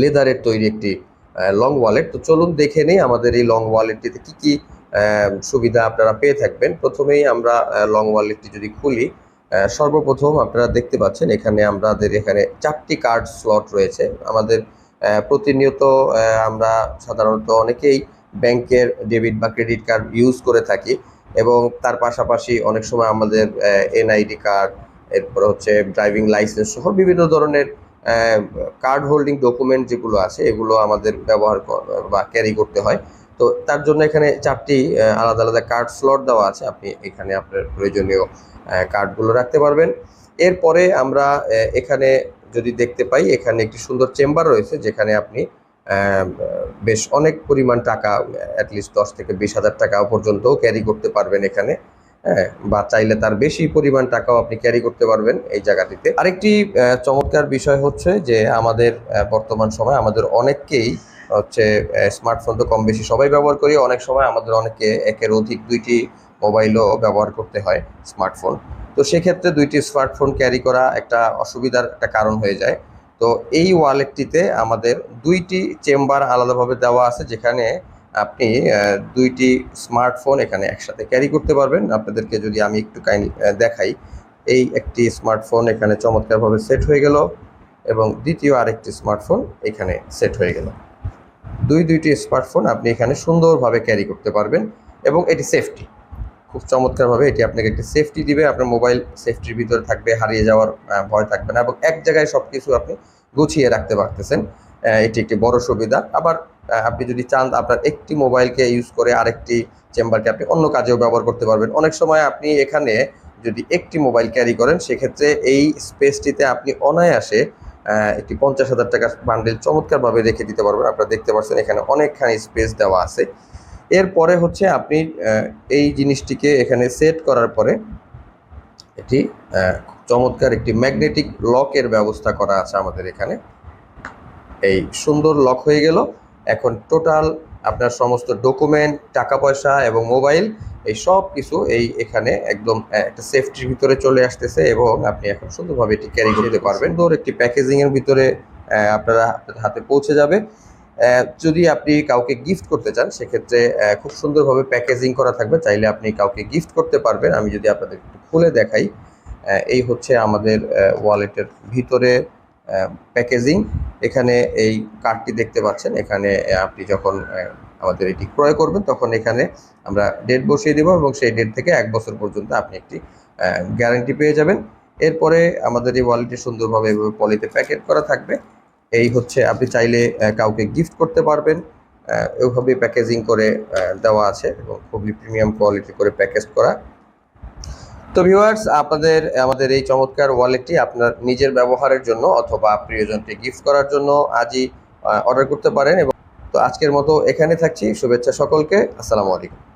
লেদারের তৈরি একটি লং ওয়ালেট। তো চলুন দেখে নেই আমাদের এই লং ওয়ালেটটিতে কি কি সুবিধা আপনারা পেয়ে থাকবেন। প্রথমেই আমরা লং ওয়ালেটটি যদি খুলি, সর্বপ্রথম আপনারা দেখতে পাচ্ছেন আমাদের এখানে 4টি কার্ড স্লট রয়েছে। আমাদের প্রতিনিয়ত আমরা সাধারণত অনেকেই ব্যাংকের ডেবিট বা ক্রেডিট কার্ড ইউজ করে থাকি এবং তার পাশাপাশি অনেক সময় আমাদের এনআইডি কার্ড, এরপরে হচ্ছে ড্রাইভিং লাইসেন্স সহ বিভিন্ন ধরনের কার্ড হোল্ডিং ডকুমেন্ট যেগুলো আছে এগুলো আমাদের ব্যবহার বা ক্যারি করতে হয়। তো তার জন্য এখানে 4টি আলাদা আলাদা কার্ড স্লট দেওয়া আছে। আপনি এখানে আপনার প্রয়োজনীয় কার্ডগুলো রাখতে পারবেন। এরপরে আমরা এখানে যদি দেখতে পাই, এখানে একটি সুন্দর চেম্বার রয়েছে যেখানে আপনি বেশ অনেক পরিমাণ টাকা, অ্যাটলিস্ট 10 থেকে 20,000 টাকা পর্যন্তও ক্যারি করতে পারবেন এখানে। হ্যাঁ, বা চাইলে তার বেশি পরিমাণ টাকাও আপনি ক্যারি করতে পারবেন এই জায়গাটিতে। আরেকটি চমৎকার বিষয় হচ্ছে যে আমাদের বর্তমান সময়ে আমাদের অনেককেই হচ্ছে স্মার্টফোন তো কম বেশি সবাই ব্যবহার করি। অনেক সময় আমাদের অনেকে একের অধিক 2টি মোবাইলও ব্যবহার করতে হয়, স্মার্টফোন। তো সেক্ষেত্রে 2টি স্মার্টফোন ক্যারি করা একটা অসুবিধার একটা কারণ হয়ে যায়। তো এই ওয়ালেটটিতে আমাদের 2টি চেম্বার আলাদাভাবে দেওয়া আছে যেখানে আপনি 2টি স্মার্টফোন এখানে একসাথে ক্যারি করতে পারবেন। আপনাদেরকে যদি আমি একটু দেখাই, এই একটি স্মার্টফোন এখানে চমৎকারভাবে সেট হয়ে গেল এবং দ্বিতীয় আরেকটি স্মার্টফোন এখানে সেট হয়ে গেল। দুইটি স্মার্টফোন আপনি এখানে সুন্দরভাবে ক্যারি করতে পারবেন এবং এটি সেফটি, খুব চমৎকারভাবে এটি আপনাকে একটি সেফটি দিবে। আপনার মোবাইল সেফটির ভিতরে থাকবে, হারিয়ে যাওয়ার ভয় থাকবে না এবং এক জায়গায় সব কিছু আপনি গুছিয়ে রাখতে পারতেছেন। এটি একটি বড় সুবিধা। আবার আপনি যদি চান আপনার একটি মোবাইলকে ইউজ করে আরেকটি চেম্বারকে আপনি অন্য কাজেও ব্যবহার করতে পারবেন। অনেক সময় আপনি এখানে যদি একটি মোবাইল ক্যারি করেন সেক্ষেত্রে এই স্পেসটিতে আপনি অনায়াসে একটি 50,000 টাকার বান্ডেল চমৎকারভাবে রেখে দিতে পারবেন। আপনারা দেখতে পাচ্ছেন এখানে অনেকখানি স্পেস দেওয়া আছে। এরপরে হচ্ছে আপনি এই জিনিসটিকে এখানে সেট করার পরে এটি চমৎকার একটি ম্যাগনেটিক লকের ব্যবস্থা করা আছে আমাদের এখানে। এই সুন্দর লক হয়ে গেল। এখন টোটাল আপনার সমস্ত ডকুমেন্ট, টাকা পয়সা এবং মোবাইল এই সব কিছু এখানে একদম একটা সেফটির ভিতরে চলে আসতেছে এবং আপনি এখন সুন্দরভাবে এটি ক্যারি করতে পারবেন। সুন্দর একটি প্যাকেজিংয়ের ভিতরে আপনার হাতে পৌঁছে যাবে। যদি আপনি কাউকে গিফট করতে চান সেক্ষেত্রে খুব সুন্দরভাবে প্যাকেজিং করা থাকবে, চাইলে আপনি কাউকে গিফট করতে পারবেন। আমি যদি আপনাদের একটু খুলে দেখাই, এই হচ্ছে আমাদের ওয়ালেটের ভিতরে প্যাকেজিং। এখানে এই কার্ডটি দেখতে পাচ্ছেন, এখানে আপনি যখন আমাদের এটি ক্রয় করবেন তখন এখানে আমরা ডেট বসিয়ে দেবো এবং সেই ডেট থেকে 1 বছর পর্যন্ত আপনি একটি গ্যারান্টি পেয়ে যাবেন। এরপরে আমাদের এই ওয়ালেটটি সুন্দরভাবে এভাবে পলিতে প্যাকেট করা থাকবে। এই হচ্ছে আপনি চাইলে কাউকে গিফট করতে পারবেন। ওইভাবে প্যাকেজিং করে দেওয়া আছে এবং খুবই প্রিমিয়াম কোয়ালিটি করে প্যাকেজ করা। তো ভিউয়ার্স, আমাদের এই চমৎকার ওয়ালেটটি আপনার নিজের ব্যবহারের জন্য অথবা প্রিয়জনকে গিফট করার জন্য আজই অর্ডার করতে পারেন। এবং তো আজকের মতো এখানে থাকছি। শুভেচ্ছা সকলকে। আসসালামু আলাইকুম।